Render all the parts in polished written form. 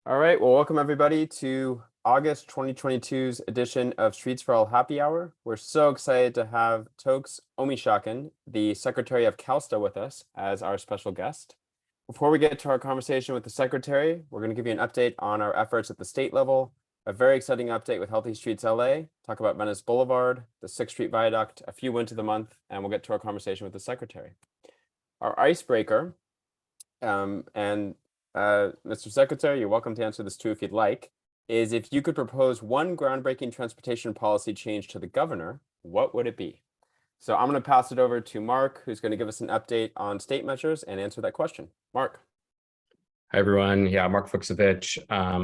All right, well, welcome everybody to August 2022's edition of Streets for All Happy Hour. We're so excited to have Toks Omishakin, the Secretary of CalSTA, with us as our special guest. Before we get to our conversation with the Secretary, we're going to give you an update on our efforts at the state level, a very exciting update with Healthy Streets LA, talk about Venice Boulevard, the 6th Street Viaduct, a few wins of the month, and we'll get to our conversation with the Secretary. Our icebreaker, Mr. Secretary, you're welcome to answer this too if you'd like, is if you could propose one groundbreaking transportation policy change to the governor, what would it be? So I'm going to pass it over to Mark, who's going to give us an update on state measures and answer that question. Mark. Hi, everyone. Yeah, Mark Fuchsovich.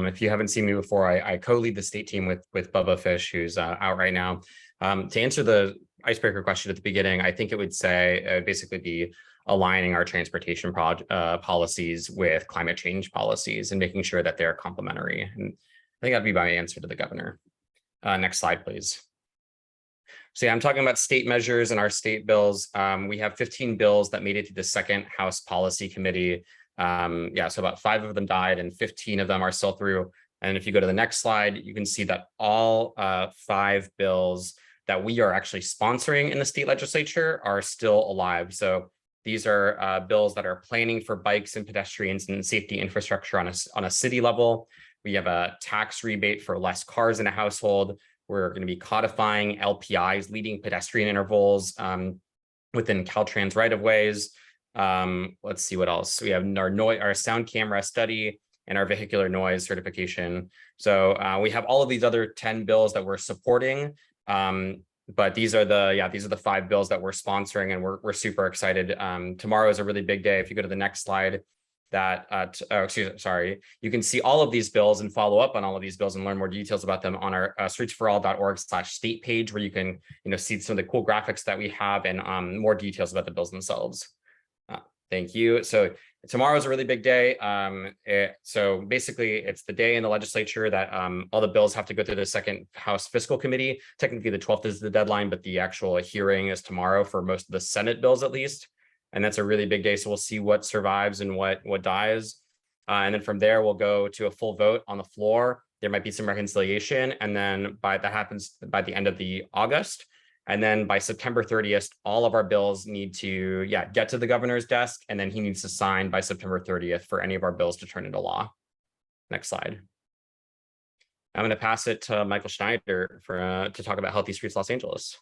If you haven't seen me before, I co-lead the state team with Bubba Fish, who's out right now. To answer the icebreaker question at the beginning, I think it would say basically be aligning our transportation policies with climate change policies and making sure that they're complementary. And I think that'd be my answer to the governor. Next slide, please. So yeah, I'm talking about state measures and our state bills. We have 15 bills that made it to the second House Policy Committee. So about 5 of them died and 15 of them are still through. And if you go to the next slide, you can see that all 5 bills that we are actually sponsoring in the state legislature are still alive. So these are bills that are planning for bikes and pedestrians and safety infrastructure on a city level. We have a tax rebate for less cars in a household. We're going to be codifying LPIs, leading pedestrian intervals within Caltrans right-of-ways. Let's see what else. We have our sound camera study and our vehicular noise certification. So we have all of these other 10 bills that we're supporting. But these are the 5 bills that we're sponsoring, and we're super excited. Tomorrow is a really big day. If you go to the next slide, you can see all of these bills and follow up on all of these bills and learn more details about them on our streetsforall.org/state page, where you can see some of the cool graphics that we have and more details about the bills themselves. Thank you. So tomorrow is a really big day. So basically, it's the day in the legislature that all the bills have to go through the second House Fiscal Committee. Technically, the 12th is the deadline, but the actual hearing is tomorrow for most of the Senate bills, at least. And that's a really big day. So we'll see what survives and what dies. And then from there, we'll go to a full vote on the floor. There might be some reconciliation. And then that happens by the end of the August. And then by September 30th, all of our bills need to get to the governor's desk, and then he needs to sign by September 30th for any of our bills to turn into law. Next slide. I'm going to pass it to Michael Schneider to talk about Healthy Streets Los Angeles.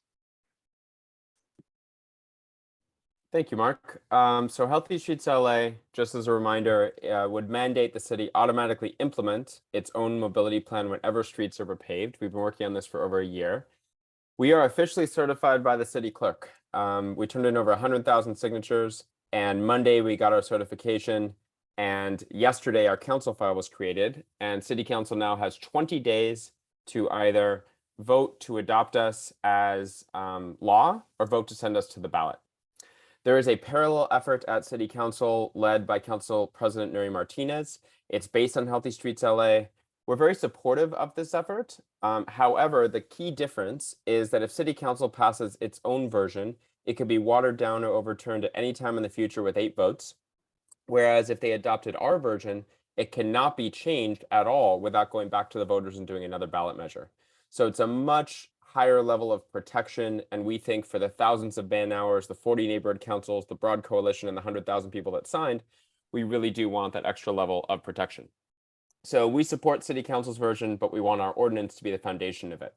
Thank you, Mark. So Healthy Streets LA, just as a reminder, would mandate the city automatically implement its own mobility plan whenever streets are repaved. We've been working on this for over a year. We are officially certified by the city clerk. We turned in over 100,000 signatures, and Monday we got our certification, and yesterday our council file was created, and City Council now has 20 days to either vote to adopt us as law or vote to send us to the ballot. There is a parallel effort at City Council led by Council President Nuri Martinez. It's based on Healthy Streets LA. We're very supportive of this effort. However, the key difference is that if City Council passes its own version, it could be watered down or overturned at any time in the future with 8 votes. Whereas if they adopted our version, it cannot be changed at all without going back to the voters and doing another ballot measure. So it's a much higher level of protection. And we think for the thousands of man hours, the 40 neighborhood councils, the broad coalition, and the 100,000 people that signed, we really do want that extra level of protection. So we support City Council's version, but we want our ordinance to be the foundation of it.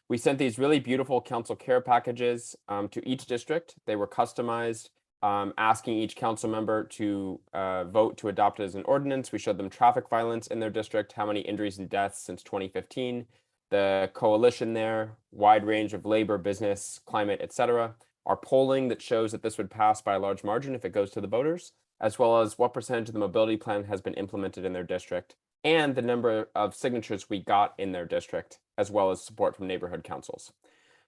We sent these really beautiful council care packages to each district. They were customized, asking each council member to vote to adopt it as an ordinance. We showed them traffic violence in their district, how many injuries and deaths since 2015, the coalition there, wide range of labor, business, climate, etc. Our polling that shows that this would pass by a large margin if it goes to the voters, as well as what percentage of the mobility plan has been implemented in their district, and the number of signatures we got in their district, as well as support from neighborhood councils.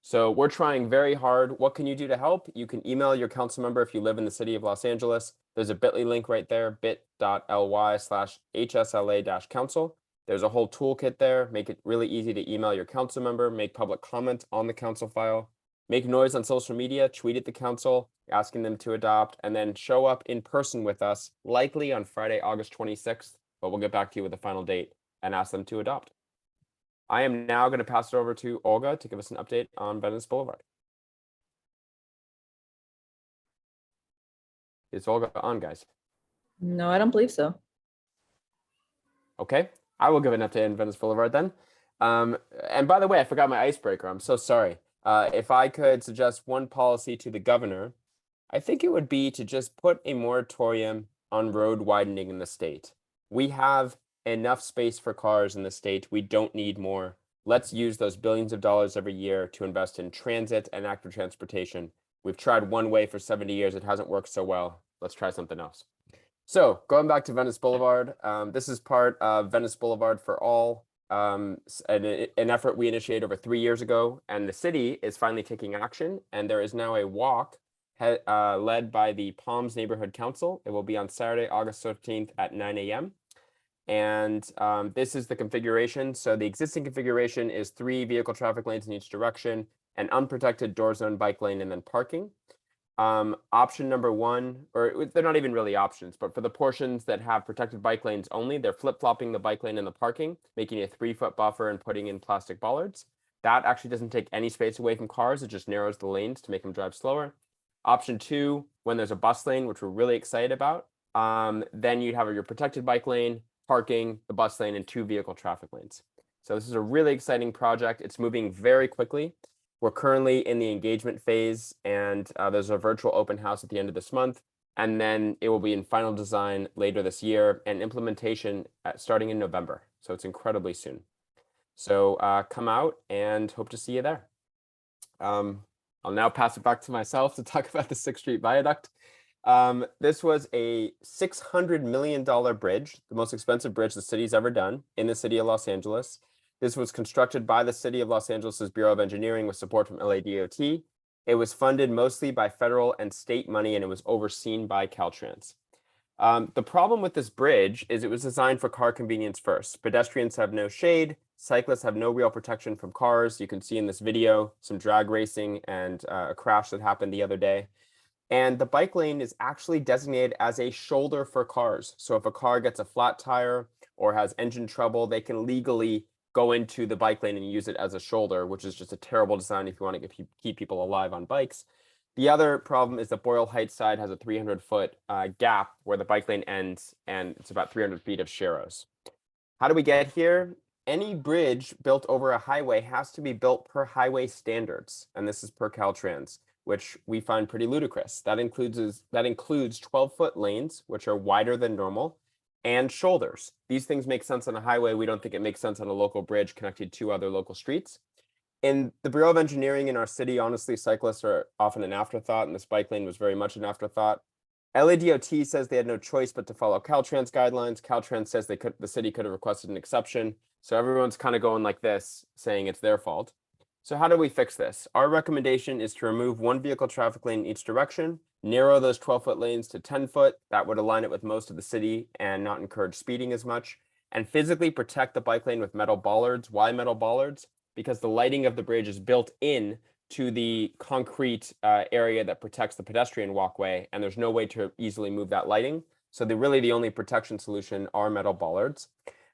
So we're trying very hard. What can you do to help? You can email your council member if you live in the city of Los Angeles. There's a bit.ly link right there, bit.ly/HSLA-council. There's a whole toolkit there. Make it really easy to email your council member, make public comment on the council file, make noise on social media, tweet at the council, asking them to adopt, and then show up in person with us, likely on Friday, August 26th. But we'll get back to you with the final date and ask them to adopt. I am now going to pass it over to Olga to give us an update on Venice Boulevard. Is Olga on, guys? No, I don't believe so. Okay, I will give an update on Venice Boulevard then. And by the way, I forgot my icebreaker. I'm so sorry. If I could suggest one policy to the governor, I think it would be to just put a moratorium on road widening in the state. We have enough space for cars in the state. We don't need more. Let's use those billions of dollars every year to invest in transit and active transportation. We've tried one way for 70 years. It hasn't worked so well. Let's try something else. So going back to Venice Boulevard, this is part of Venice Boulevard for All, an effort we initiated over 3 years ago, and the city is finally taking action, and there is now a walk led by the Palms Neighborhood Council. It will be on Saturday, August 13th at 9 a.m. And this is the configuration. So the existing configuration is 3 vehicle traffic lanes in each direction, an unprotected door zone bike lane, and then parking. Option number 1, or they're not even really options, but for the portions that have protected bike lanes only, they're flip-flopping the bike lane and the parking, making a 3-foot buffer and putting in plastic bollards. That actually doesn't take any space away from cars. It just narrows the lanes to make them drive slower. Option 2, when there's a bus lane, which we're really excited about, then you'd have your protected bike lane, parking, the bus lane, and 2 vehicle traffic lanes. So this is a really exciting project. It's moving very quickly. We're currently in the engagement phase, and there's a virtual open house at the end of this month. And then it will be in final design later this year and implementation starting in November. So it's incredibly soon. So come out and hope to see you there. I'll now pass it back to myself to talk about the 6th Street Viaduct. This was a $600 million bridge, the most expensive bridge the city's ever done in the city of Los Angeles. This was constructed by the City of Los Angeles' Bureau of Engineering with support from LADOT. It was funded mostly by federal and state money, and it was overseen by Caltrans. The problem with this bridge is it was designed for car convenience first. Pedestrians have no shade. Cyclists have no real protection from cars. You can see in this video some drag racing and a crash that happened the other day. And the bike lane is actually designated as a shoulder for cars. So if a car gets a flat tire or has engine trouble, they can legally go into the bike lane and use it as a shoulder, which is just a terrible design if you want to keep people alive on bikes. The other problem is that Boyle Heights side has a 300-foot gap where the bike lane ends, and it's about 300 feet of sharrows. How do we get here? Any bridge built over a highway has to be built per highway standards, and this is per Caltrans, which we find pretty ludicrous. That includes 12-foot lanes, which are wider than normal, and shoulders. These things make sense on a highway. We don't think it makes sense on a local bridge connected to other local streets. In the Bureau of Engineering in our city, honestly, cyclists are often an afterthought, and this bike lane was very much an afterthought. LADOT says they had no choice but to follow Caltrans guidelines. Caltrans says the city could have requested an exception. So everyone's kind of going like this, saying it's their fault. So how do we fix this? Our recommendation is to remove 1 vehicle traffic lane in each direction, narrow those 12-foot lanes to 10-foot. That would align it with most of the city and not encourage speeding as much, and physically protect the bike lane with metal bollards. Why metal bollards? Because the lighting of the bridge is built in to the concrete area that protects the pedestrian walkway, and there's no way to easily move that lighting. So really the only protection solution are metal bollards.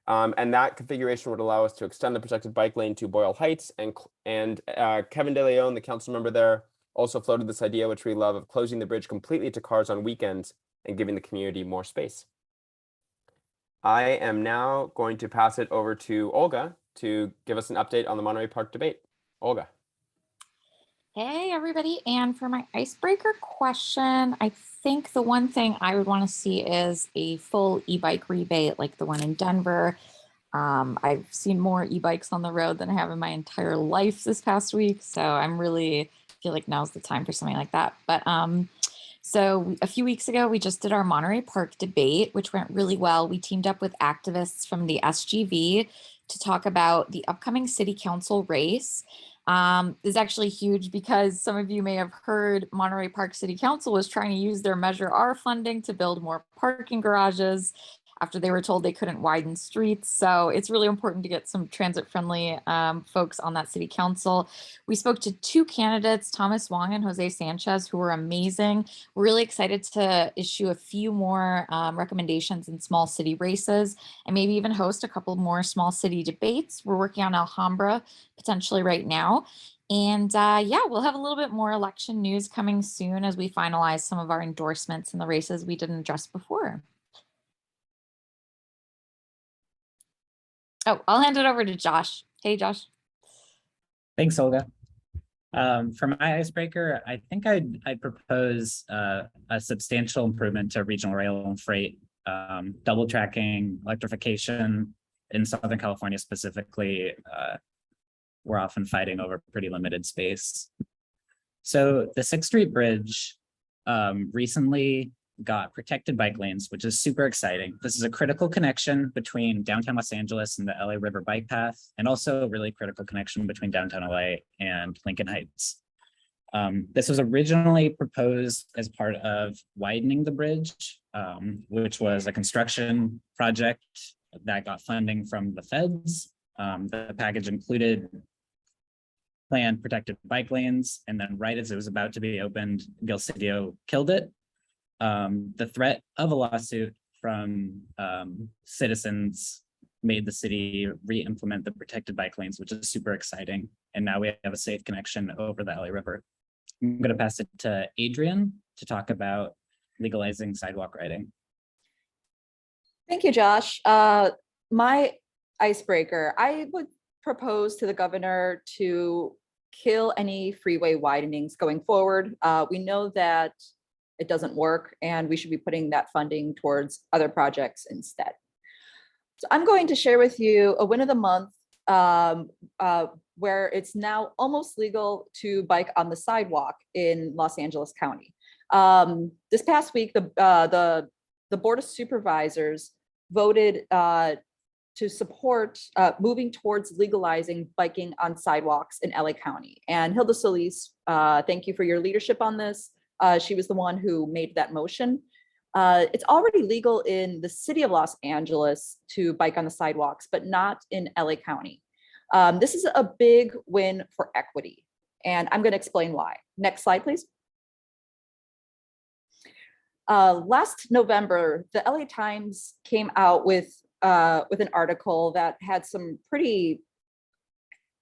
And that configuration would allow us to extend the protected bike lane to Boyle Heights, and Kevin De Leon, the council member there, also floated this idea, which we love, of closing the bridge completely to cars on weekends and giving the community more space. I am now going to pass it over to Olga to give us an update on the Monterey Park debate. Olga. Hey, everybody. And for my icebreaker question, I think the one thing I would want to see is a full e-bike rebate like the one in Denver. I've seen more e-bikes on the road than I have in my entire life this past week. So I'm really feel like now's the time for something like that. But so a few weeks ago, we just did our Monterey Park debate, which went really well. We teamed up with activists from the SGV to talk about the upcoming city council race. This is actually huge because some of you may have heard Monterey Park City Council was trying to use their Measure R funding to build more parking garages. after they were told they couldn't widen streets. So it's really important to get some transit-friendly folks on that city council. We spoke to 2 candidates, Thomas Wong and Jose Sanchez, who were amazing. We're really excited to issue a few more recommendations in small city races and maybe even host a couple more small city debates. We're working on Alhambra potentially right now. And yeah, we'll have a little bit more election news coming soon as we finalize some of our endorsements in the races we didn't address before. Oh, I'll hand it over to Josh. Hey, Josh. Thanks, Olga. For my icebreaker, I think I'd propose a substantial improvement to regional rail and freight, double tracking, electrification in Southern California specifically. We're often fighting over pretty limited space. So the 6th Street Bridge recently got protected bike lanes, which is super exciting. This is a critical connection between downtown Los Angeles and the LA River bike path, and also a really critical connection between downtown LA and Lincoln Heights. This was originally proposed as part of widening the bridge, which was a construction project that got funding from the feds. The package included planned protected bike lanes, and then right as it was about to be opened, Gil Cedillo killed it. The threat of a lawsuit from citizens made the city re-implement the protected bike lanes, which is super exciting. And now we have a safe connection over the LA River. I'm going to pass it to Adrian to talk about legalizing sidewalk riding. Thank you, Josh. My icebreaker, I would propose to the governor to kill any freeway widenings going forward. We know that it doesn't work, and we should be putting that funding towards other projects instead. So I'm going to share with you a win of the month where it's now almost legal to bike on the sidewalk in Los Angeles County. This past week, the Board of Supervisors voted to support moving towards legalizing biking on sidewalks in LA County. And Hilda Solis, thank you for your leadership on this. She was the one who made that motion. It's already legal in the city of Los Angeles to bike on the sidewalks, but not in LA County. This is a big win for equity, and I'm going to explain why. Next slide, please. Last November, the LA Times came out with an article that had some pretty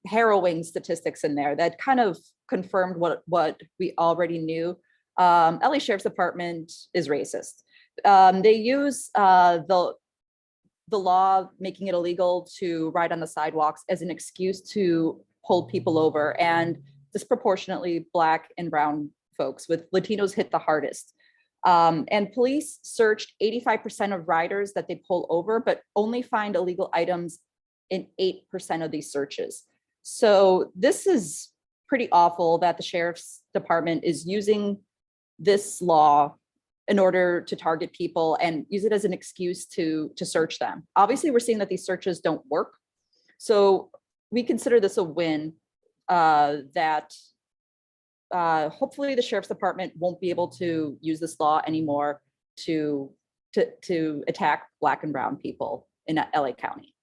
harrowing statistics in there that kind of confirmed what we already knew. LA Sheriff's Department is racist. They use the law making it illegal to ride on the sidewalks as an excuse to pull people over, and disproportionately Black and brown folks, with Latinos hit the hardest. And police searched 85% of riders that they pull over, but only find illegal items in 8% of these searches. So this is pretty awful that the Sheriff's Department is using this law in order to target people and use it as an excuse to search them. Obviously, we're seeing that these searches don't work. So we consider this a win that hopefully the Sheriff's Department won't be able to use this law anymore to attack Black and brown people in LA County.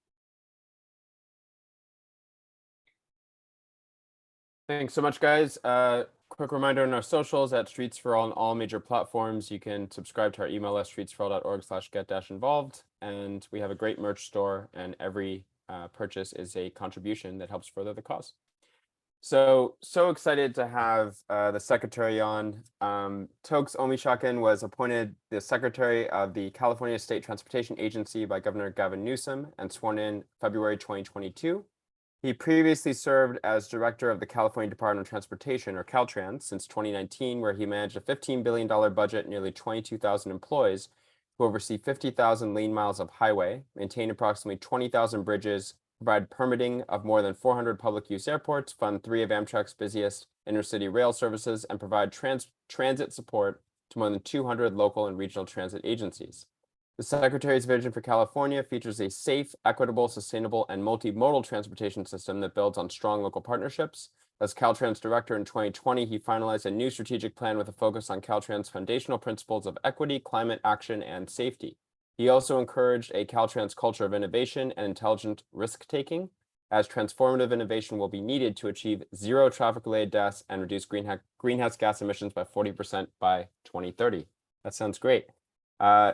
Thanks so much, guys. Quick reminder on our socials at Streets for All on all major platforms. You can subscribe to our email at streetsforall.org/get-involved. And we have a great merch store, and every purchase is a contribution that helps further the cause. So excited to have the secretary on. Toks Omishakin was appointed the secretary of the California State Transportation Agency by Governor Gavin Newsom and sworn in February 2022. He previously served as director of the California Department of Transportation, or Caltrans, since 2019, where he managed a $15 billion budget, nearly 22,000 employees who oversee 50,000 lane miles of highway, maintain approximately 20,000 bridges, provide permitting of more than 400 public use airports, fund 3 of Amtrak's busiest intercity rail services, and provide transit support to more than 200 local and regional transit agencies. The Secretary's vision for California features a safe, equitable, sustainable, and multimodal transportation system that builds on strong local partnerships. As Caltrans director in 2020, he finalized a new strategic plan with a focus on Caltrans' foundational principles of equity, climate action, and safety. He also encouraged a Caltrans culture of innovation and intelligent risk-taking, as transformative innovation will be needed to achieve zero traffic-related deaths and reduce greenhouse gas emissions by 40% by 2030. That sounds great.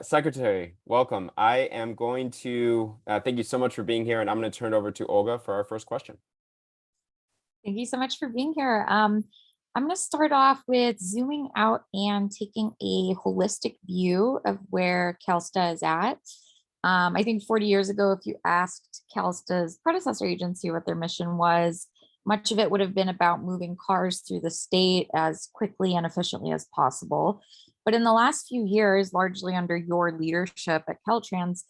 Secretary, welcome. I am going to thank you so much for being here, and I'm going to turn it over to Olga for our first question. Thank you so much for being here. I'm going to start off with zooming out and taking a holistic view of where CalSTA is at. I think 40 years ago, if you asked CalSTA's predecessor agency what their mission was, much of it would have been about moving cars through the state as quickly and efficiently as possible. But in the last few years, largely under your leadership at Caltrans,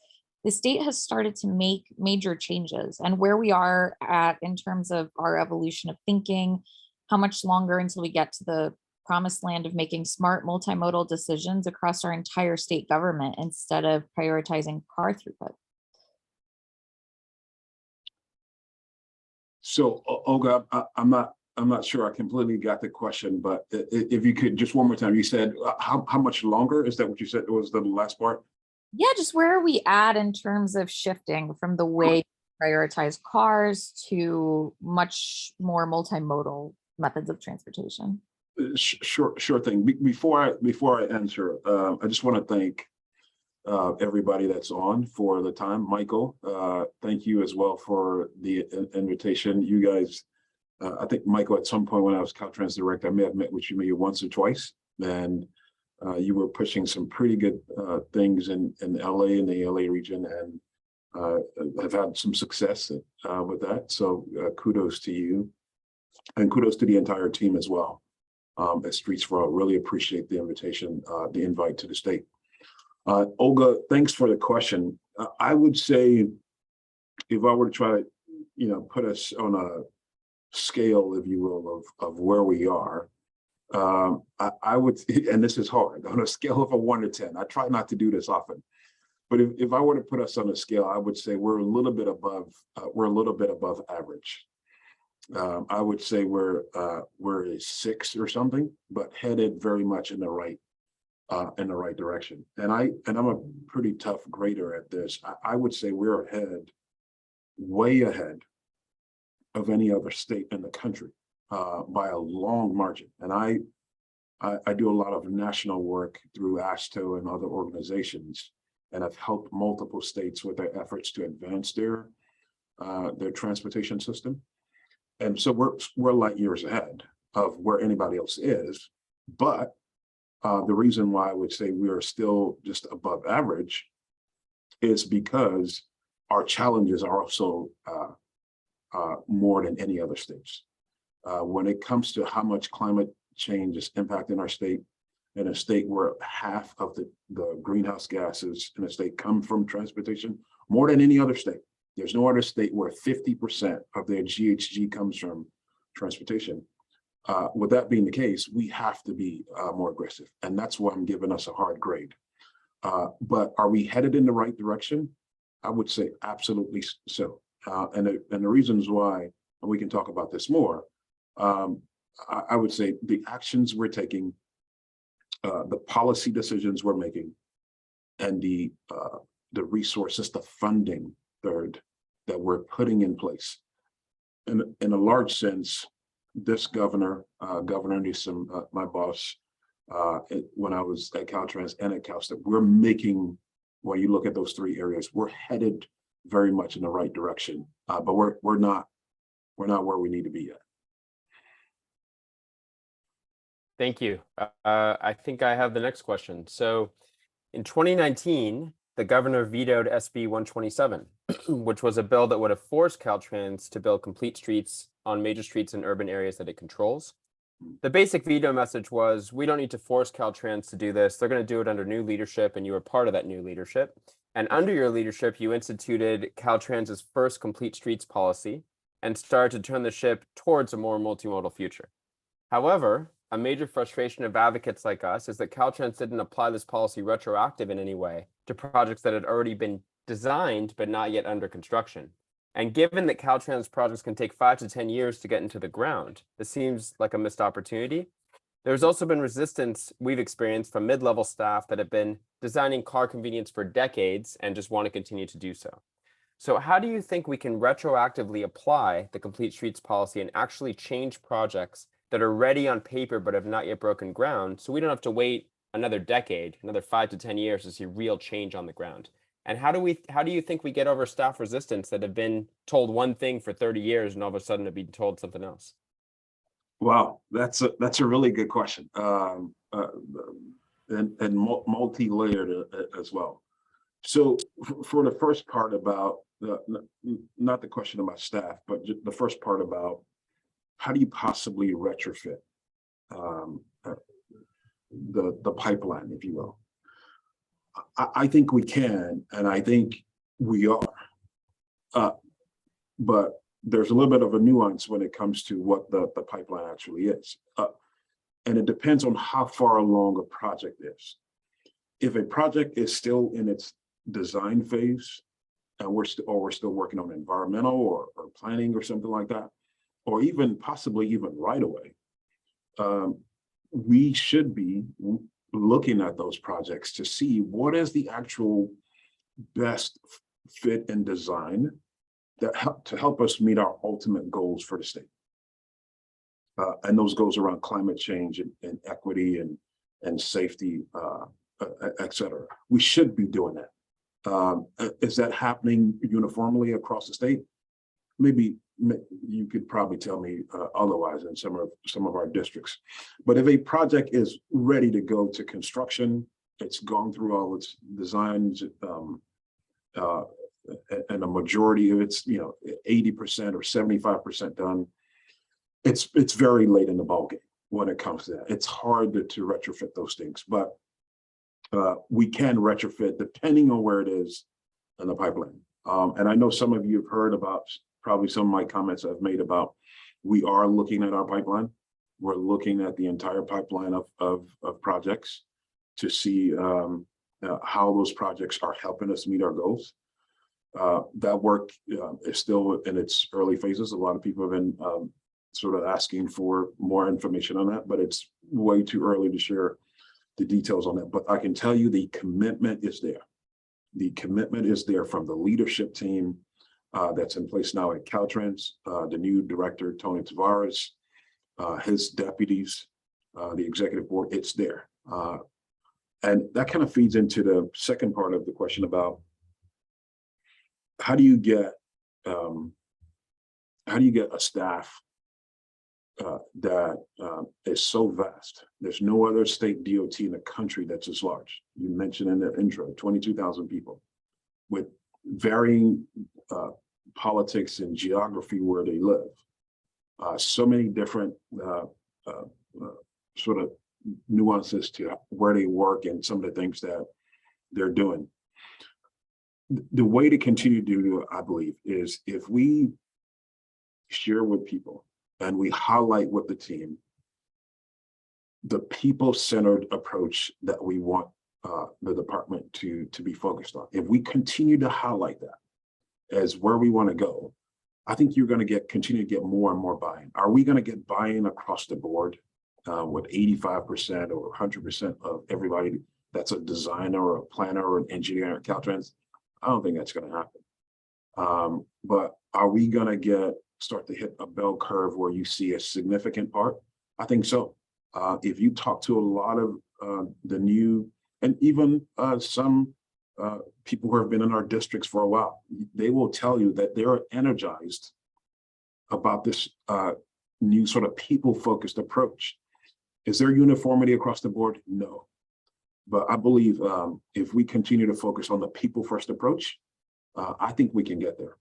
the state has started to make major changes, and where we are at in terms of our evolution of thinking, how much longer until we get to the promised land of making smart multimodal decisions across our entire state government instead of prioritizing car throughput. So Olga, I'm not sure I completely got the question, but if you could just one more time, you said how much longer? Is that what you said? It was the last part? Yeah, just where are we at in terms of shifting from the way we prioritize cars to much more multimodal methods of transportation? Sure thing. Before I answer, I just want to thank everybody that's on for the time. Michael, thank you as well for the invitation. You guys, I think Michael, at some point when I was Caltrans director, I may have met with you maybe once or twice, and you were pushing some pretty good things in LA, in the LA region, and have had some success with that. So kudos to you, and kudos to the entire team as well. At Streets for All, really appreciate the invitation, the invite to the state. Olga, thanks for the question. I would say, if I were to try to, put us on a scale, if you will, of where we are, I would, and this is hard, on a scale of a 1 to 10. I try not to do this often, but if I were to put us on a scale, I would say we're a little bit above average. I would say we're a 6 or something, but headed very much in the right direction. And I'm a pretty tough grader at this. I would say we're way ahead of any other state in the country by a long margin. And I do a lot of national work through ASTO and other organizations, and I've helped multiple states with their efforts to advance their transportation system. And so we're light years ahead of where anybody else is. But the reason why I would say we are still just above average is because our challenges are also more than any other states. When it comes to how much climate change is impacting our state, in a state where half of the greenhouse gases in a state come from transportation, more than any other state. There's no other state where 50% of their GHG comes from transportation. With that being the case, we have to be more aggressive, and that's why I'm giving us a hard grade. But are we headed in the right direction? I would say absolutely so. And the reasons why, and we can talk about this more, I would say the actions we're taking, the policy decisions we're making, and the resources, the funding, third, that we're putting in place. In a large sense, this governor, Governor Newsom, my boss, when I was at Caltrans and at CalSTA, we're making, when you look at those 3 areas, we're headed very much in the right direction, but we're not where we need to be yet. Thank you. I think I have the next question. So in 2019, the governor vetoed SB 127, which was a bill that would have forced Caltrans to build complete streets on major streets in urban areas that it controls. The basic veto message was, we don't need to force Caltrans to do this. They're going to do it under new leadership, and you were part of that new leadership. And under your leadership, you instituted Caltrans's first complete streets policy and started to turn the ship towards a more multimodal future. However, a major frustration of advocates like us is that Caltrans didn't apply this policy retroactive in any way to projects that had already been designed but not yet under construction. And given that Caltrans projects can take 5 to 10 years to get into the ground, this seems like a missed opportunity. There's also been resistance we've experienced from mid-level staff that have been designing car convenience for decades and just want to continue to do so. So how do you think we can retroactively apply the Complete Streets policy and actually change projects that are ready on paper but have not yet broken ground, so we don't have to wait another decade, another 5 to 10 years to see real change on the ground? And how do you think we get over staff resistance that have been told one thing for 30 years and all of a sudden have been told something else? Wow, that's a really good question, and multi-layered as well. So for the first part about not the question about staff, but the first part about how do you possibly retrofit the pipeline, if you will. I think we can, and I think we are, but there's a little bit of a nuance when it comes to what the pipeline actually is. And it depends on how far along a project is. If a project is still in its design phase, and we're still working on environmental or planning or something like that, or even possibly even right away, we should be looking at those projects to see what is the actual best fit and design that help us meet our ultimate goals for the state. And those goals around climate change and equity and safety, et cetera. We should be doing that. Is that happening uniformly across the state? Maybe you could probably tell me otherwise in some of our districts. But if a project is ready to go to construction, it's gone through all its designs, and a majority of it's 80% or 75% done, it's very late in the ballgame when it comes to that. It's hard to retrofit those things, but we can retrofit depending on where it is in the pipeline. And I know some of you have heard about probably some of my comments I've made about we are looking at our pipeline. We're looking at the entire pipeline of projects to see how those projects are helping us meet our goals. That work is still in its early phases. A lot of people have been sort of asking for more information on that, but it's way too early to share the details on that. But I can tell you the commitment is there. The commitment is there from the leadership team that's in place now at Caltrans, the new director, Tony Tavares, his deputies, the executive board, it's there. And that kind of feeds into the second part of the question about how do you get a staff that is so vast? There's no other state DOT in the country that's as large. You mentioned in the intro, 22,000 people with varying politics and geography where they live. So many different sort of nuances to where they work and some of the things that they're doing. The way to continue to do, I believe, is if we share with people and we highlight with the team the people-centered approach that we want the department to be focused on. If we continue to highlight that as where we want to go, I think you're going to continue to get more and more buy-in. Are we going to get buy-in across the board with 85% or 100% of everybody that's a designer or a planner or an engineer at Caltrans? I don't think that's going to happen. But are we going to start to hit a bell curve where you see a significant part? I think so. If you talk to a lot of the new, and even some people who have been in our districts for a while, they will tell you that they're energized about this new sort of people-focused approach. Is there uniformity across the board? No. But I believe if we continue to focus on the people-first approach, I think we can get there.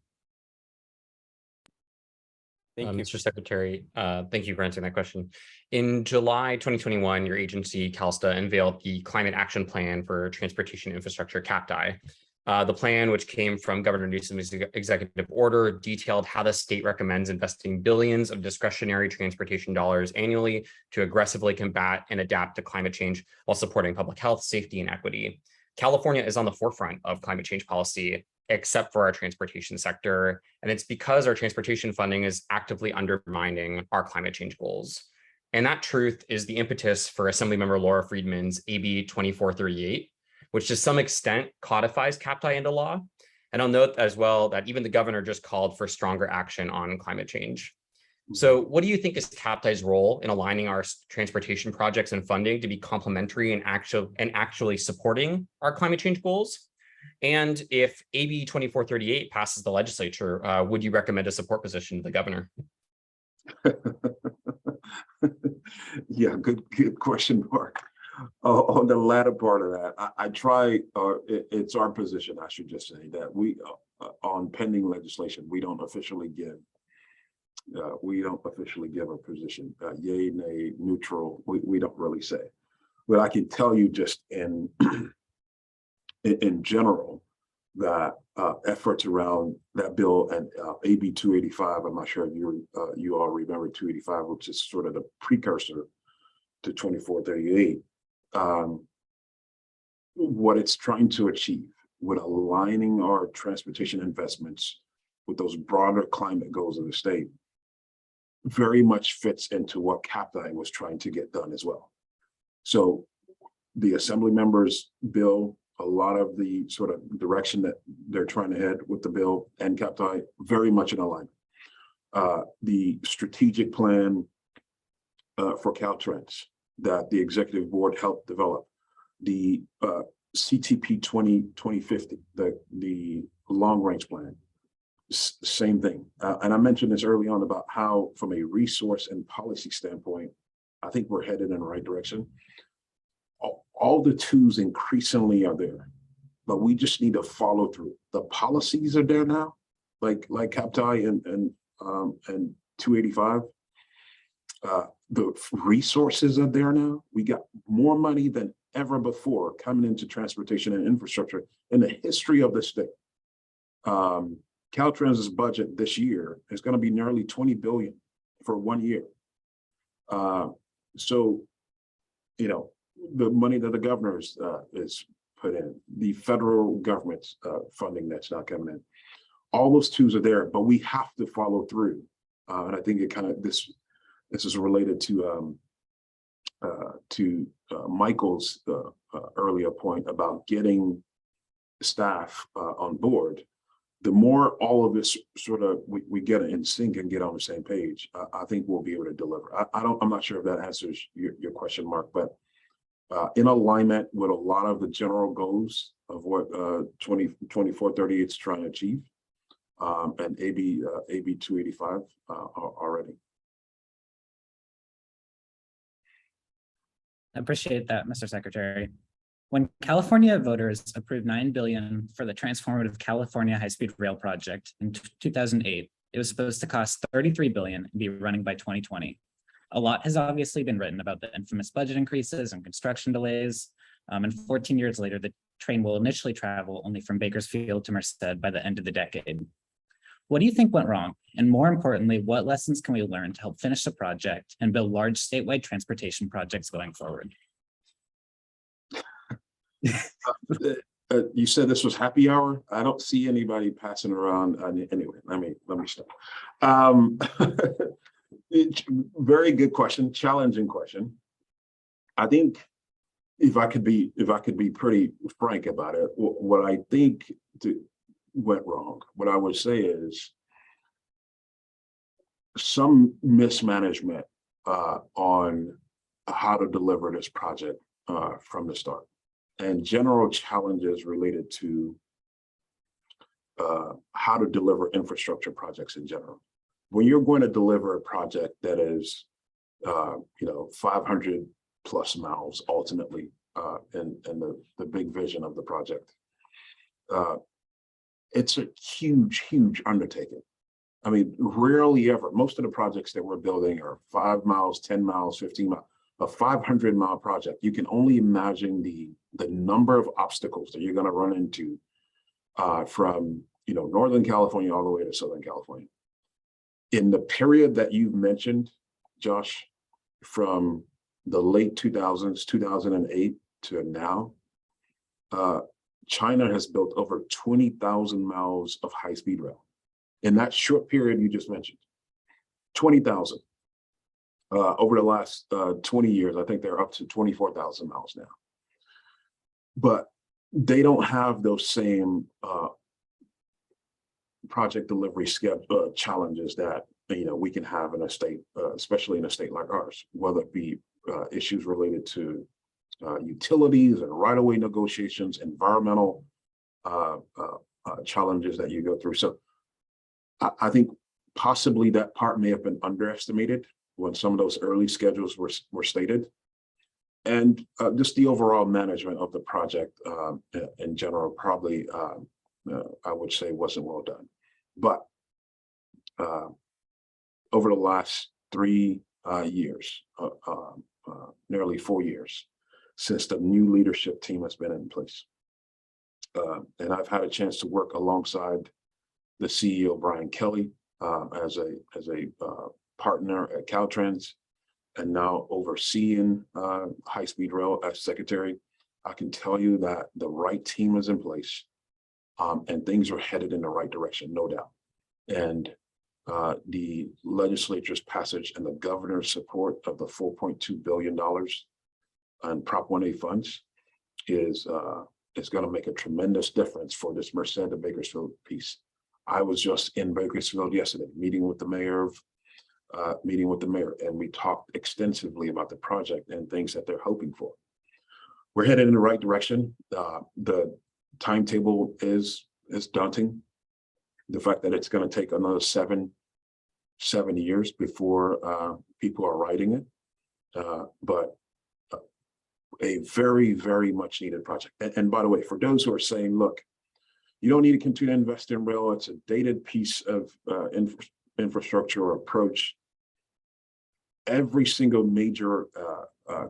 Thank you. Mr. Secretary, thank you for answering that question. In July 2021, your agency, CalSTA, unveiled the Climate Action Plan for Transportation Infrastructure, CAPTI. The plan, which came from Governor Newsom's executive order, detailed how the state recommends investing billions of discretionary transportation dollars annually to aggressively combat and adapt to climate change while supporting public health, safety, and equity. California is on the forefront of climate change policy, except for our transportation sector. And it's because our transportation funding is actively undermining our climate change goals. And that truth is the impetus for Assemblymember Laura Friedman's AB 2438, which to some extent codifies CalTI into law. And I'll note as well that even the governor just called for stronger action on climate change. So what do you think is CalTI's role in aligning our transportation projects and funding to be complementary and actually supporting our climate change goals? And if AB 2438 passes the legislature, would you recommend a support position to the governor? Yeah, good question, Mark. On the latter part of that, I try, it's our position, I should just say, that we, on pending legislation, we don't officially give a position, yay, nay, neutral, we don't really say. But I can tell you just in general that efforts around that bill and AB 285, I'm not sure if you all remember 285, which is sort of the precursor to 2438. What it's trying to achieve with aligning our transportation investments with those broader climate goals of the state very much fits into what CalTI was trying to get done as well. So the Assembly members' bill, a lot of the sort of direction that they're trying to head with the bill and CalTI very much in alignment. The strategic plan for Caltrans that the executive board helped develop, the CTP 2050, the long range plan, same thing. And I mentioned this early on about how, from a resource and policy standpoint, I think we're headed in the right direction. All the twos increasingly are there, but we just need to follow through. The policies are there now, like CalTI and 285. The resources are there now. We got more money than ever before coming into transportation and infrastructure in the history of the state. Caltrans' budget this year is going to be nearly $20 billion for 1 year. So, you know, the money that the governor is put in, the federal government's funding that's not coming in, all those twos are there, but we have to follow through. And I think it kind of this is related to Michael's earlier point about getting staff on board. The more all of this sort of we get in sync and get on the same page, I think we'll be able to deliver. I'm not sure if that answers your question, Mark, but in alignment with a lot of the general goals of what 2438 is trying to achieve, and AB 285 already. I appreciate that, Mr. Secretary. When California voters approved $9 billion for the transformative California high-speed rail project in 2008, it was supposed to cost $33 billion and be running by 2020. A lot has obviously been written about the infamous budget increases and construction delays. And 14 years later, the train will initially travel only from Bakersfield to Merced by the end of the decade. What do you think went wrong? And more importantly, what lessons can we learn to help finish the project and build large statewide transportation projects going forward? You said this was happy hour. I don't see anybody passing around. Anyway, let me stop. Very good question, challenging question. I think if I could be pretty frank about it, what I think went wrong, what I would say is some mismanagement on how to deliver this project from the start, and general challenges related to how to deliver infrastructure projects in general. When you're going to deliver a project that is, 500 plus miles ultimately, in the big vision of the project, it's a huge undertaking. I mean, rarely ever, most of the projects that we're building are 5 miles, 10 miles, 15 miles. A 500-mile project, you can only imagine the number of obstacles that you're going to run into from Northern California all the way to Southern California. In the period that you've mentioned, Josh, from the late 2000s, 2008 to now, China has built over 20,000 miles of high-speed rail. In that short period you just mentioned, 20,000. over the last 20 years, I think they're up to 24,000 miles now. But they don't have those same project delivery schedule challenges that we can have in a state, especially in a state like ours, whether it be issues related to utilities and right-of-way negotiations, environmental challenges that you go through. So I think possibly that part may have been underestimated when some of those early schedules were stated. And just the overall management of the project in general, probably, I would say wasn't well done. But over the last 3 years, nearly 4 years, since the new leadership team has been in place, and I've had a chance to work alongside the CEO, Brian Kelly, as a partner at Caltrans, and now overseeing high-speed rail as secretary. I can tell you that the right team is in place, and things are headed in the right direction, no doubt. And the legislature's passage and the governor's support of the $4.2 billion on Prop 1A funds is going to make a tremendous difference for this Merced to Bakersfield piece. I was just in Bakersfield yesterday, meeting with the mayor, and we talked extensively about the project and things that they're hoping for. We're headed in the right direction. The timetable is daunting. The fact that it's going to take another seven years before people are writing it, but a very, very much needed project. And by the way, for those who are saying, look, you don't need to continue to invest in rail, it's a dated piece of infrastructure or approach. Every single major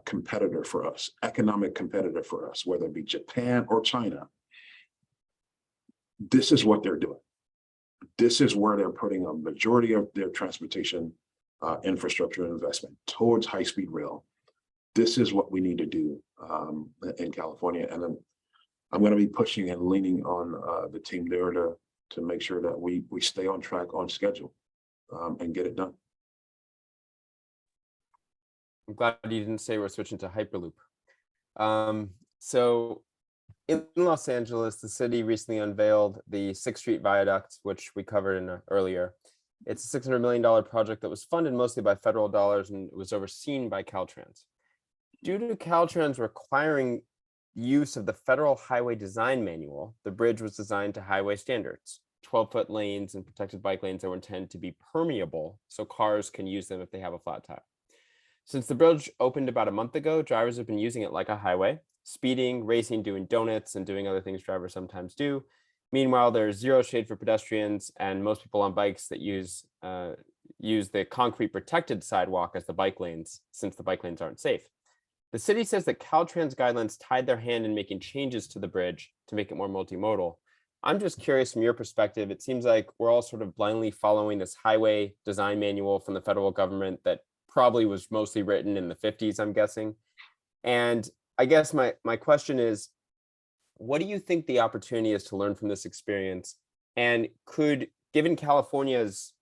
competitor for us, economic competitor for us, whether it be Japan or China, this is what they're doing. This is where they're putting a majority of their transportation infrastructure investment towards high-speed rail. This is what we need to do in California. And I'm going to be pushing and leaning on the team there to make sure that we stay on track, on schedule, and get it done. I'm glad you didn't say we're switching to Hyperloop. So in Los Angeles, the city recently unveiled the 6th Street Viaduct, which we covered earlier. It's a $600 million project that was funded mostly by federal dollars and it was overseen by Caltrans. Due to Caltrans requiring use of the Federal Highway Design Manual, the bridge was designed to highway standards. 12-foot lanes and protected bike lanes that were intended to be permeable so cars can use them if they have a flat tire. Since the bridge opened about a month ago, drivers have been using it like a highway, speeding, racing, doing donuts, and doing other things drivers sometimes do. Meanwhile, there's zero shade for pedestrians, and most people on bikes that use the concrete protected sidewalk as the bike lanes, since the bike lanes aren't safe. The city says that Caltrans guidelines tied their hand in making changes to the bridge to make it more multimodal. I'm just curious from your perspective, it seems like we're all sort of blindly following this highway design manual from the federal government that probably was mostly written in the 50s, I'm guessing. And I guess my question is, what do you think the opportunity is to learn from this experience? And given California's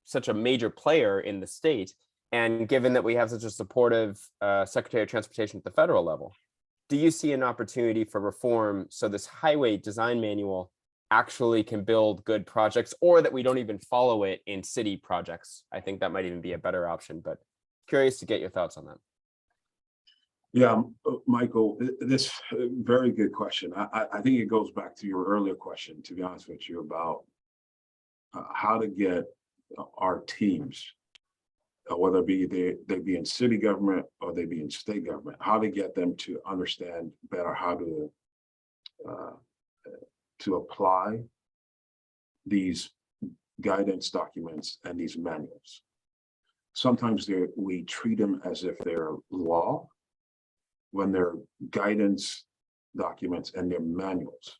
such a major player in the state, and given that we have such a supportive Secretary of Transportation at the federal level, do you see an opportunity for reform so this highway design manual actually can build good projects, or that we don't even follow it in city projects? I think that might even be a better option, but curious to get your thoughts on that. Yeah, Michael, this very good question. I think it goes back to your earlier question, to be honest with you, about how to get our teams, whether it be they be in city government or they be in state government, how to get them to understand better how to apply these guidance documents and these manuals. Sometimes we treat them as if they're law, when they're guidance documents and they're manuals.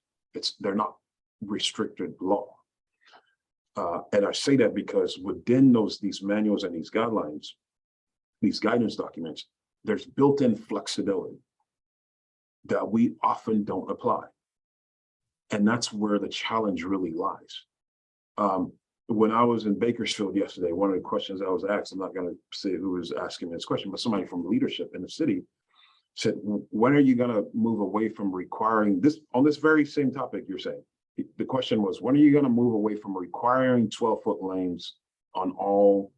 They're not restricted law. And I say that because within these manuals and these guidelines, these guidance documents, there's built-in flexibility that we often don't apply. And that's where the challenge really lies. when I was in Bakersfield yesterday, one of the questions I was asked, I'm not going to say who was asking me this question, but somebody from leadership in the city said, when are you going to move away from requiring this on this very same topic you're saying? The question was, when are you going to move away from requiring 12-foot lanes on all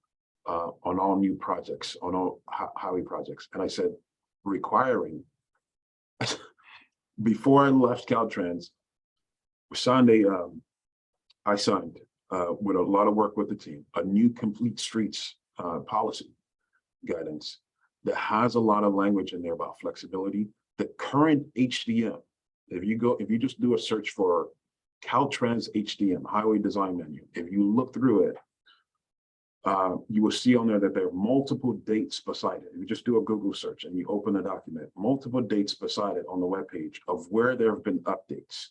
new projects, on all highway projects? And I said, requiring. Before I left Caltrans, Sunday, I signed with a lot of work with the team, a new complete streets policy guidance that has a lot of language in there about flexibility. The current HDM, if you just do a search for Caltrans HDM, Highway Design Manual, if you look through it, you will see on there that there are multiple dates beside it. If you just do a Google search and you open the document, multiple dates beside it on the webpage of where there have been updates.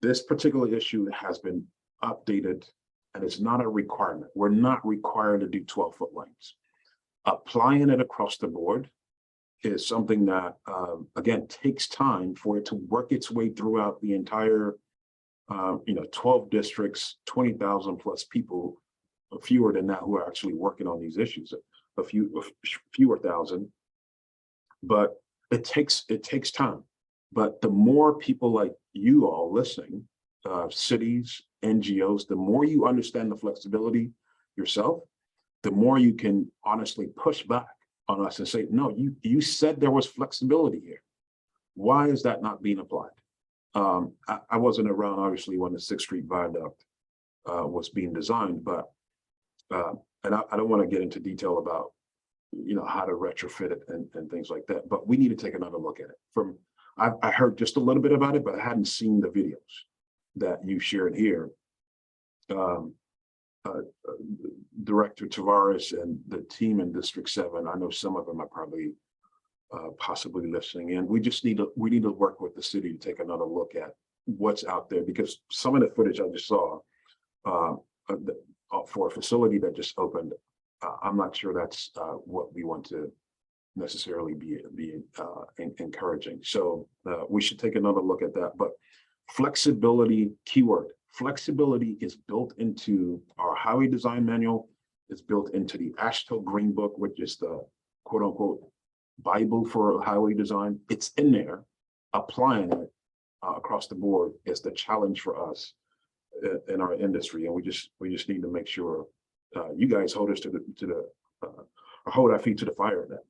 This particular issue has been updated, and it's not a requirement. We're not required to do 12-foot lanes. Applying it across the board is something that, again, takes time for it to work its way throughout the entire, 12 districts, 20,000 plus people, fewer than that who are actually working on these issues, fewer thousand, but it takes time. But the more people like you all listening, cities, NGOs, the more you understand the flexibility yourself, the more you can honestly push back on us and say, no, you said there was flexibility here. Why is that not being applied? I wasn't around, obviously, when the 6th Street Viaduct was being designed, but and I don't want to get into detail about, how to retrofit it and things like that, but we need to take another look at it. I heard just a little bit about it, but I hadn't seen the videos that you shared here. Director Tavares and the team in District 7, I know some of them are probably possibly listening in. We need to work with the city to take another look at what's out there, because some of the footage I just saw for a facility that just opened, I'm not sure that's what we want to necessarily be encouraging. So we should take another look at that. But flexibility, keyword, flexibility is built into our highway design manual. It's built into the AASHTO Green Book, which is the quote unquote Bible for highway design. It's in there. Applying it across the board is the challenge for us in our industry, and we just need to make sure you guys hold us hold our feet to the fire. That.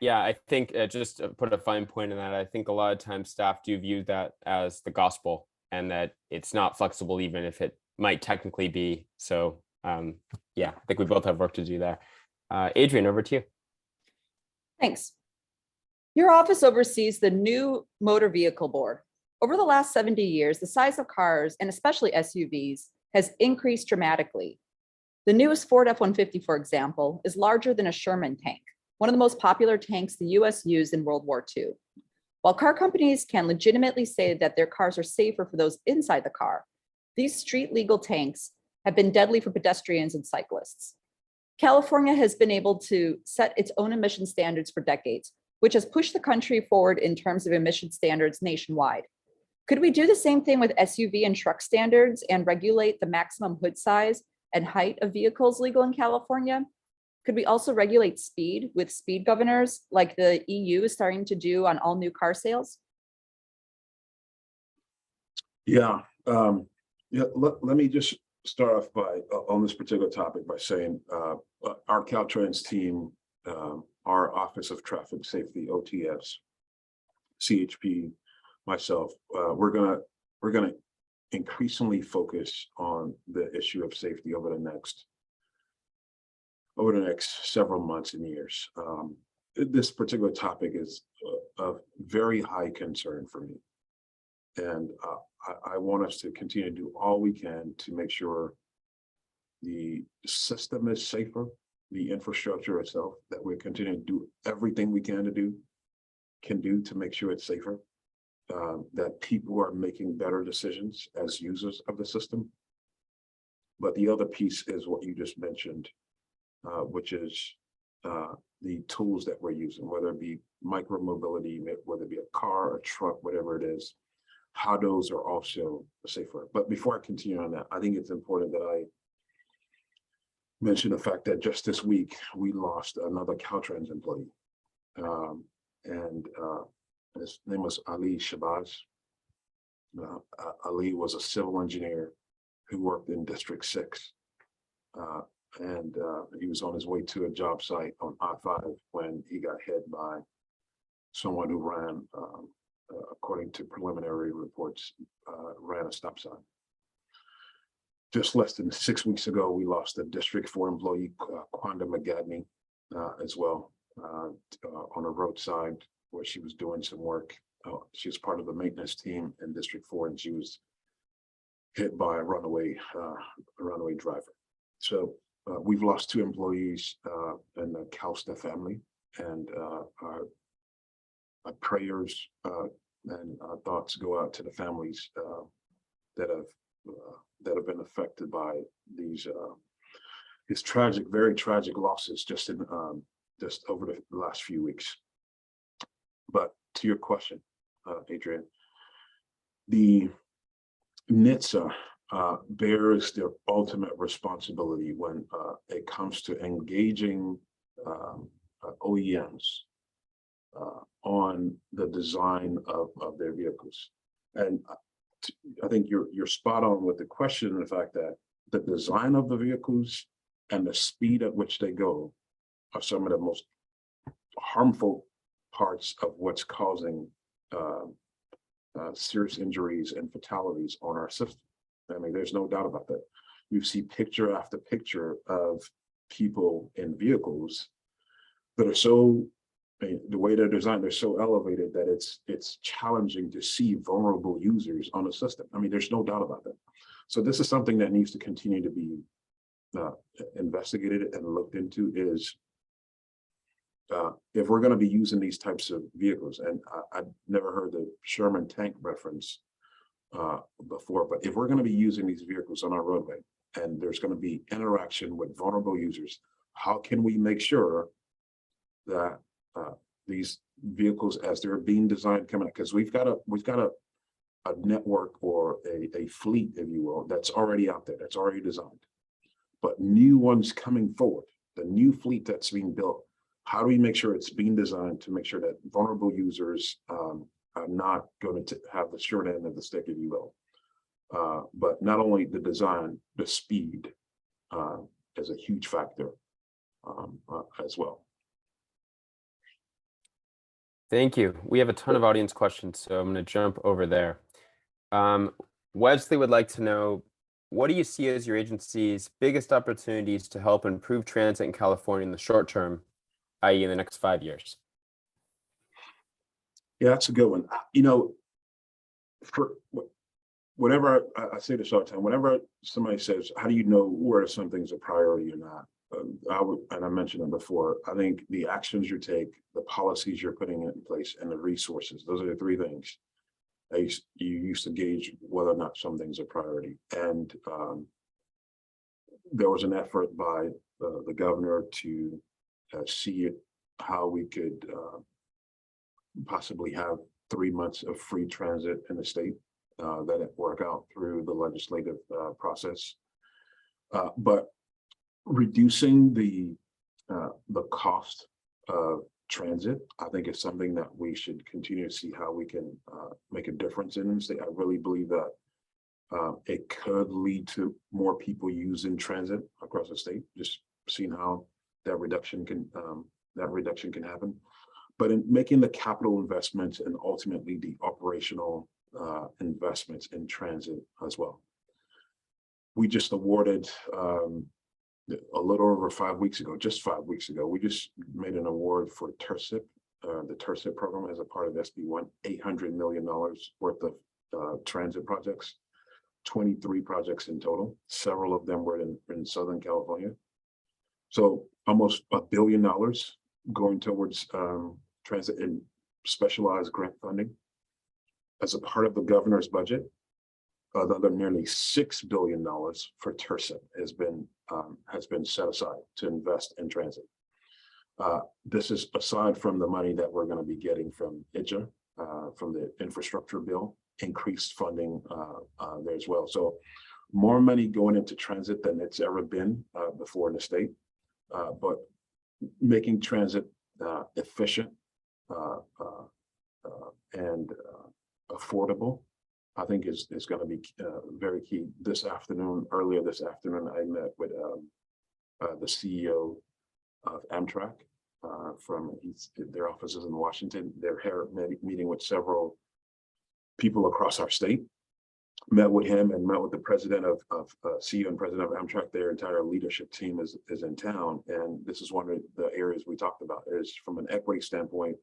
Yeah, I think just to put a fine point in that, I think a lot of times staff do view that as the gospel, and that it's not flexible, even if it might technically be. So yeah, I think we both have work to do there. Adrian, over to you. Thanks. Your office oversees the new motor vehicle board. Over the last 70 years, the size of cars, and especially SUVs, has increased dramatically. The newest Ford F-150, for example, is larger than a Sherman tank, one of the most popular tanks the US used in World War II. While car companies can legitimately say that their cars are safer for those inside the car, these street legal tanks have been deadly for pedestrians and cyclists. California has been able to set its own emission standards for decades, which has pushed the country forward in terms of emission standards nationwide. Could we do the same thing with SUV and truck standards and regulate the maximum hood size and height of vehicles legal in California? Could we also regulate speed with speed governors like the EU is starting to do on all new car sales? Yeah, let me just start off by on this particular topic by saying our Caltrans team, our Office of Traffic Safety, OTS, CHP, myself, we're gonna increasingly focus on the issue of safety over the next several months and years. This particular topic is of very high concern for me, and I want us to continue to do all we can to make sure the system is safer, the infrastructure itself, that we continue to do everything we can do to make sure it's safer, that people are making better decisions as users of the system. But the other piece is what you just mentioned, which is the tools that we're using, whether it be micro mobility, whether it be a car, a truck, whatever it is. how those are also safer. But before I continue on that, I think it's important that I mention the fact that just this week, we lost another Caltrans employee. His name was Ali Shabazz. Ali was a civil engineer who worked in District 6. He was on his way to a job site on I-5 when he got hit by someone who ran, according to preliminary reports, ran a stop sign. Just less than 6 weeks ago, we lost a District 4 employee, Quanda McGadney, as well, on a roadside where she was doing some work. She was part of the maintenance team in District 4, and she was hit by a runaway driver. So we've lost 2 employees in the CalSTA family, and our prayers and our thoughts go out to the families that have been affected by these tragic, very tragic losses just over the last few weeks. But to your question, Adrian, the NHTSA bears their ultimate responsibility when it comes to engaging OEMs on the design of their vehicles. And I think you're spot on with the question and the fact that the design of the vehicles and the speed at which they go are some of the most harmful parts of what's causing serious injuries and fatalities on our system. I mean, there's no doubt about that. You see picture after picture of people in vehicles that are so, I mean, the way they're designed, they're so elevated that it's challenging to see vulnerable users on the system. I mean, there's no doubt about that. So this is something that needs to continue to be investigated and looked into. Is if we're going to be using these types of vehicles, and I've never heard the Sherman tank reference before, but if we're going to be using these vehicles on our roadway and there's going to be interaction with vulnerable users, how can we make sure that these vehicles, as they're being designed, coming out, because we've got a network or a fleet, if you will, that's already out there, that's already designed, but new ones coming forward, the new fleet that's being built. How do we make sure it's being designed to make sure that vulnerable users are not going to have the short end of the stick, if you will? But not only the design, the speed is a huge factor as well. Thank you. We have a ton of audience questions, so I'm going to jump over there. Wesley would like to know, what do you see as your agency's biggest opportunities to help improve transit in California in the short term, i.e. in the next 5 years? Yeah, that's a good one. You know, for whenever I say this all the time, whenever somebody says, how do you know whether something's a priority or not? And I mentioned it before, I think the actions you take, the policies you're putting in place, and the resources, those are the 3 things you used to gauge whether or not something's a priority. And there was an effort by the governor to see how we could possibly have 3 months of free transit in the state, that it work out through the legislative process. But reducing the cost of transit, I think, is something that we should continue to see how we can make a difference in the state. I really believe that it could lead to more people using transit across the state, just seeing how that reduction can happen. But in making the capital investments and ultimately the operational investments in transit as well. We just awarded a little over 5 weeks ago, just 5 weeks ago, we just made an award for TIRSIP, the TIRSIP program, as a part of SB1, $800 million worth of transit projects, 23 projects in total. Several of them were in Southern California. So almost $1 billion going towards transit and specialized grant funding. As a part of the governor's budget, another nearly $6 billion for TIRSIP has been set aside to invest in transit. This is aside from the money that we're going to be getting from IJA, from the infrastructure bill, increased funding there as well. So more money going into transit than it's ever been before in the state, but making transit efficient and affordable, I think is going to be very key. Earlier this afternoon, I met with the CEO of Amtrak from their offices in Washington. They're here meeting with several people across our state. Met with him and met with the president of CEO and president of Amtrak. Their entire leadership team is in town, and this is one of the areas we talked about. Is from an equity standpoint,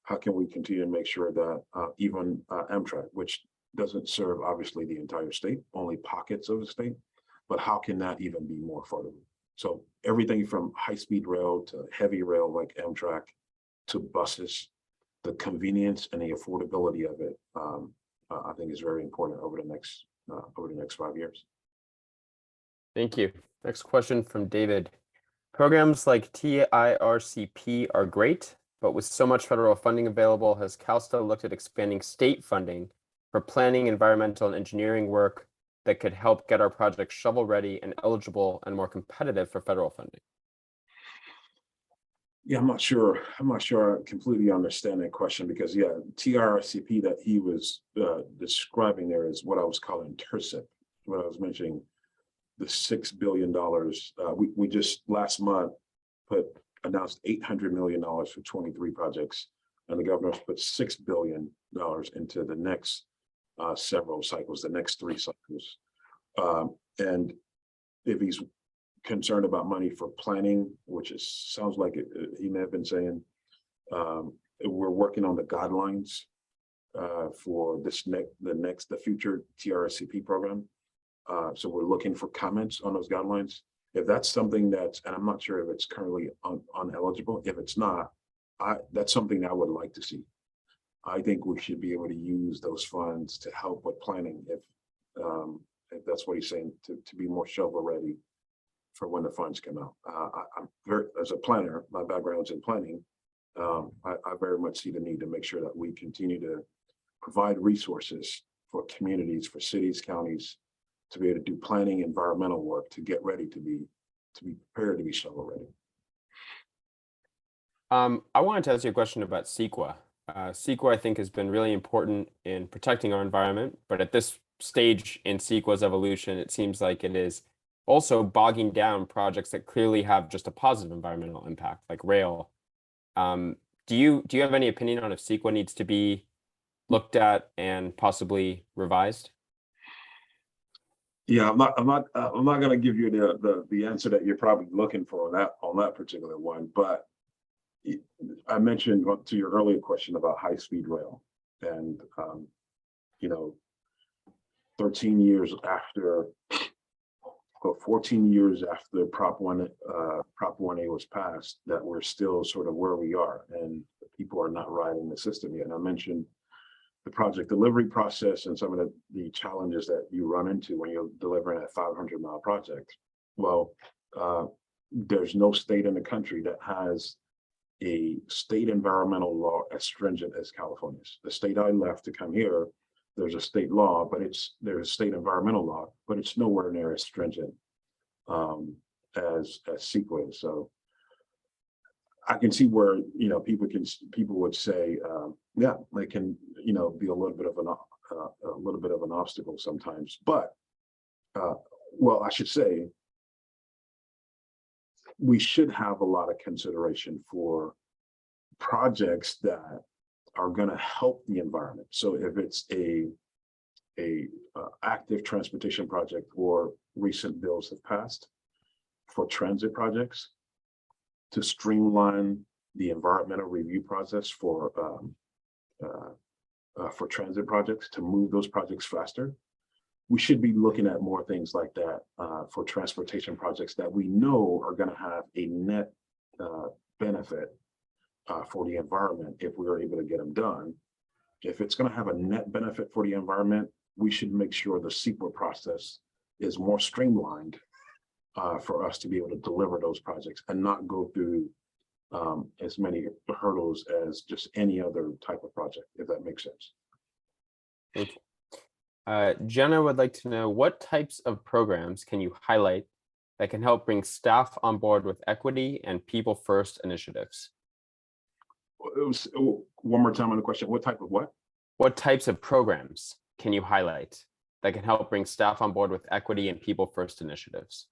how can we continue to make sure that even Amtrak, which doesn't serve obviously the entire state, only pockets of the state, but how can that even be more affordable? So everything from high-speed rail to heavy rail like Amtrak to buses, the convenience and the affordability of it, I think is very important over the next 5 years. Thank you. Next question from David. Programs like TIRCP are great, but with so much federal funding available, has CalSTA looked at expanding state funding for planning, environmental, and engineering work that could help get our projects shovel-ready and eligible and more competitive for federal funding? Yeah, I'm not sure I completely understand that question, because yeah, TRCP that he was describing there is what I was calling TIRCP, what I was mentioning, the $6 billion. We just last month announced $800 million for 23 projects, and the governor's put $6 billion into the next several cycles, the next 3 cycles. And if he's concerned about money for planning, which sounds like he may have been saying, we're working on the guidelines for the future TRCP program. So we're looking for comments on those guidelines. If that's something and I'm not sure if it's currently uneligible. If it's not, that's something I would like to see. I think we should be able to use those funds to help with planning, if that's what he's saying, to be more shovel ready for when the funds come out. I'm as a planner, my background's in planning. I very much see the need to make sure that we continue to provide resources for communities, for cities, counties, to be able to do planning, environmental work, to get ready to be prepared to be shovel ready. I wanted to ask you a question about CEQA. CEQA, I think, has been really important in protecting our environment, but at this stage in CEQA's evolution, it seems like it is also bogging down projects that clearly have just a positive environmental impact, like rail. Do you have any opinion on if CEQA needs to be looked at and possibly revised? Yeah, I'm not going to give you the answer that you're probably looking for on that particular one, but I mentioned to your earlier question about high-speed rail, and 13 years after, or 14 years after Prop 1A was passed, that we're still sort of where we are, and people are not riding the system yet. And I mentioned the project delivery process and some of the challenges that you run into when you're delivering a 500-mile project. Well, there's no state in the country that has a state environmental law as stringent as California's. The state I left to come here, there's a state law, but there's a state environmental law, but it's nowhere near as stringent as CEQA is. So I can see where people would say, yeah, they can be a little bit of an obstacle sometimes. But well, I should say, we should have a lot of consideration for projects that are going to help the environment. So if it's a active transportation project, or recent bills have passed for transit projects to streamline the environmental review process for transit projects, to move those projects faster, we should be looking at more things like that for transportation projects that we know are going to have a net benefit for the environment if we are able to get them done. If it's going to have a net benefit for the environment, we should make sure the CEQA process is more streamlined for us to be able to deliver those projects and not go through as many hurdles as just any other type of project, if that makes sense. Thank you. Jenna would like to know what types of programs can you highlight that can help bring staff on board with equity and people first initiatives? It was, one more time on the question. What type of what? What types of programs can you highlight that can help bring staff on board with equity and people first initiatives?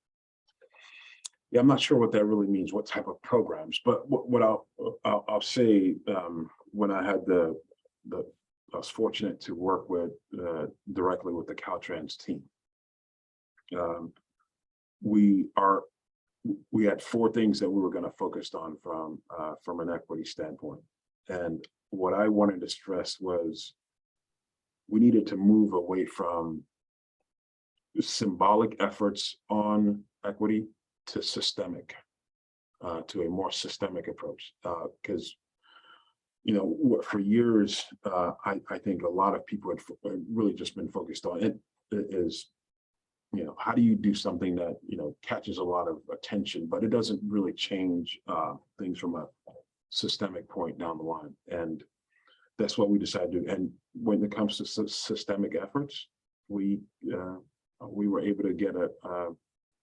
Yeah, I'm not sure what that really means, what type of programs, but what I'll say, when I had I was fortunate to work with directly with the Caltrans team. We had 4 things that we were going to focus on from an equity standpoint. And what I wanted to stress was we needed to move away from symbolic efforts on equity to systemic, to a more systemic approach. Because, you know, for years, I think a lot of people had really just been focused on it is, you know, how do you do something that, you know, catches a lot of attention, but it doesn't really change things from a systemic point down the line. And that's what we decided to do. And when it comes to systemic efforts, we were able to get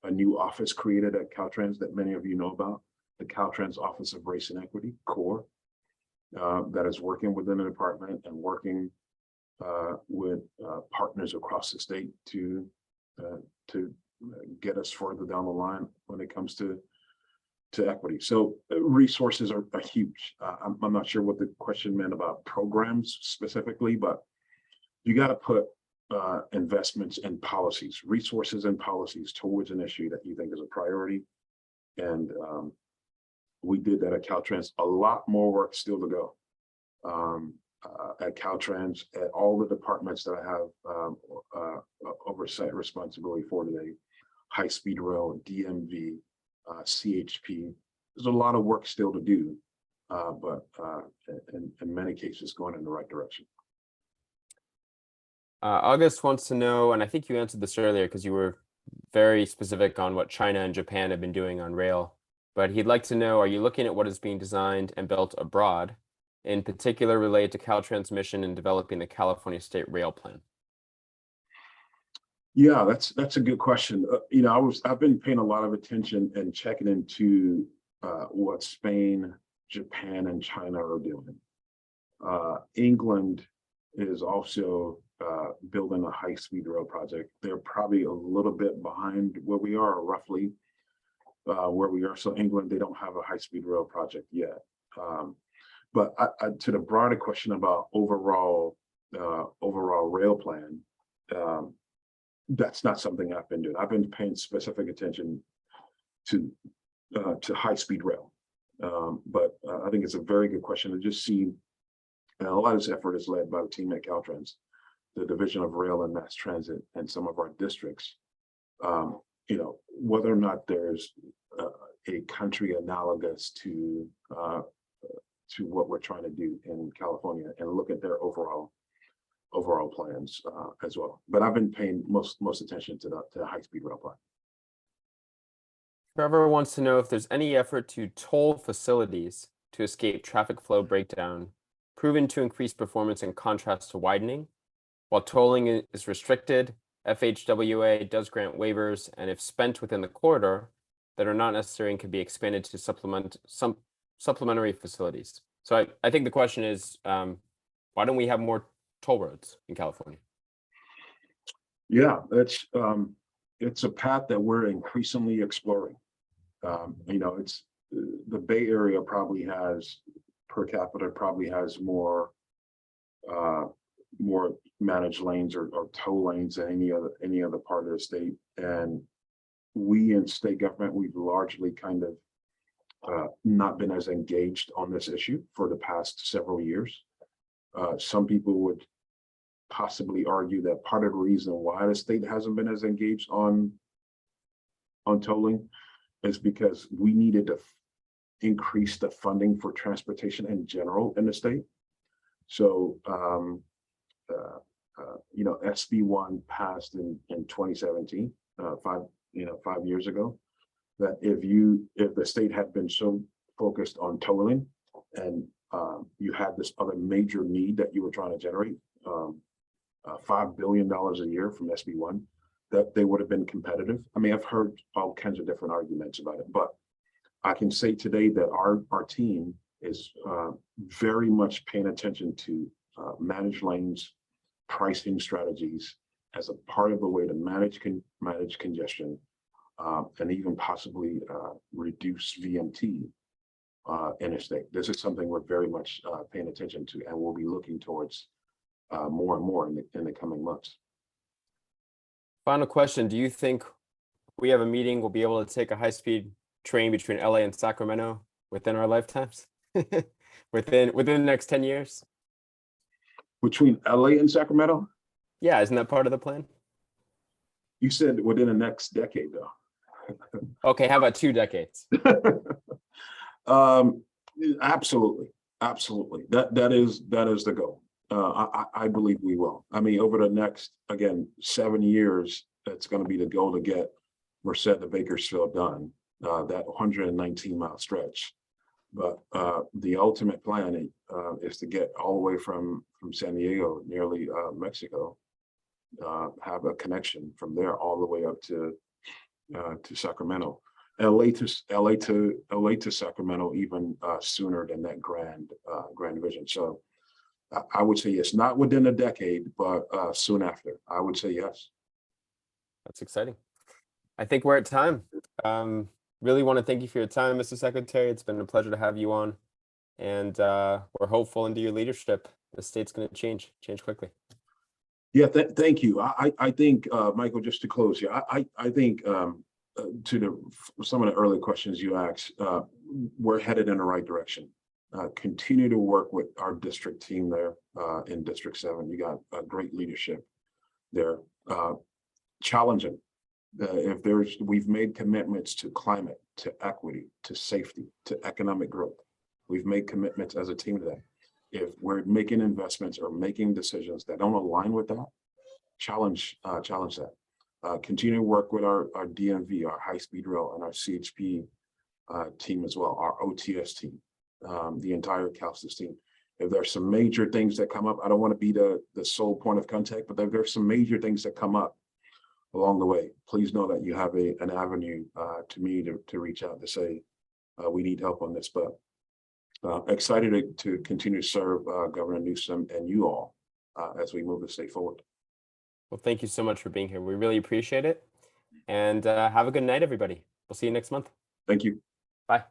a new office created at Caltrans that many of you know about, the Caltrans Office of Race and Equity, CORE, that is working within the department and working with partners across the state to get us further down the line when it comes to equity. So resources are huge. I'm not sure what the question meant about programs specifically, but you got to put investments and policies, resources and policies towards an issue that you think is a priority. And we did that at Caltrans. A lot more work still to go at Caltrans, at all the departments that I have oversight responsibility for today, high-speed rail, DMV, CHP. There's a lot of work still to do, but in many cases going in the right direction. August wants to know, and I think you answered this earlier because you were very specific on what China and Japan have been doing on rail, but he'd like to know, are you looking at what is being designed and built abroad, in particular related to Caltrans' mission in developing the California State Rail Plan? Yeah, that's a good question. You know, I've been paying a lot of attention and checking into what Spain, Japan, and China are doing. England is also building a high-speed rail project. They're probably a little bit behind where we are, roughly where we are. So England, they don't have a high-speed rail project yet. But to the broader question about overall rail plan, that's not something I've been doing. I've been paying specific attention to high-speed rail. But I think it's a very good question to just see. And a lot of this effort is led by the team at Caltrans, the Division of Rail and Mass Transit, and some of our districts. You know, whether or not there's a country analogous to what we're trying to do in California, and look at their overall plans as well. But I've been paying most attention to the high-speed rail plan. Trevor wants to know if there's any effort to toll facilities to escape traffic flow breakdown, proven to increase performance in contrast to widening. While tolling is restricted, FHWA does grant waivers, and if spent within the corridor, that are not necessary and can be expanded to supplement some supplementary facilities. So I think the question is, why don't we have more toll roads in California? Yeah, it's a path that we're increasingly exploring. You know, it's the Bay Area probably has per capita more managed lanes or toll lanes than any other part of the state. And we in state government, we've largely kind of not been as engaged on this issue for the past several years. Some people would possibly argue that part of the reason why the state hasn't been as engaged on tolling is because we needed to increase the funding for transportation in general in the state. So, you know, SB1 passed in 2017, 5 years ago, that if the state had been so focused on tolling and you had this other major need that you were trying to generate, $5 billion a year from SB1, that they would have been competitive. I mean, I've heard all kinds of different arguments about it, but I can say today that our team is very much paying attention to managed lanes, pricing strategies as a part of the way to manage congestion, and even possibly reduce VMT interstate. This is something we're very much paying attention to, and we'll be looking towards more and more in the coming months. Final question. Do you think we have a meeting, we'll be able to take a high-speed train between LA and Sacramento within our lifetimes? within the next 10 years? Between LA and Sacramento? Yeah, isn't that part of the plan? You said within the next decade, though. Okay, how about 2 decades? Absolutely. That is the goal. I believe we will. I mean, over the next, again, 7 years, it's going to be the goal to get Merced to Bakersfield done, that 119-mile stretch. But the ultimate plan is to get all the way from San Diego, nearly Mexico, have a connection from there all the way up to Sacramento. LA to Sacramento even sooner than that grand vision. So I would say yes, not within a decade, but soon after. I would say yes. That's exciting. I think we're at time. Really want to thank you for your time, Mr. Secretary. It's been a pleasure to have you on, and we're hopeful under your leadership, the state's going to change quickly. Yeah, thank you. I think, Michael, just to close here, I think to some of the early questions you asked, we're headed in the right direction. Continue to work with our district team there in District 7. You got a great leadership there. Challenging. We've made commitments to climate, to equity, to safety, to economic growth. We've made commitments as a team to that. If we're making investments or making decisions that don't align with that, challenge that. Continue to work with our DMV, our high-speed rail, and our CHP team as well, our OTS team, the entire CalSTA team. If there's some major things that come up, I don't want to be the sole point of contact, but if there's some major things that come up along the way, please know that you have an avenue to me to reach out to say, we need help on this. But excited to continue to serve Governor Newsom and you all as we move the state forward. Well, thank you so much for being here. We really appreciate it. And have a good night, everybody. We'll see you next month. Thank you. Bye.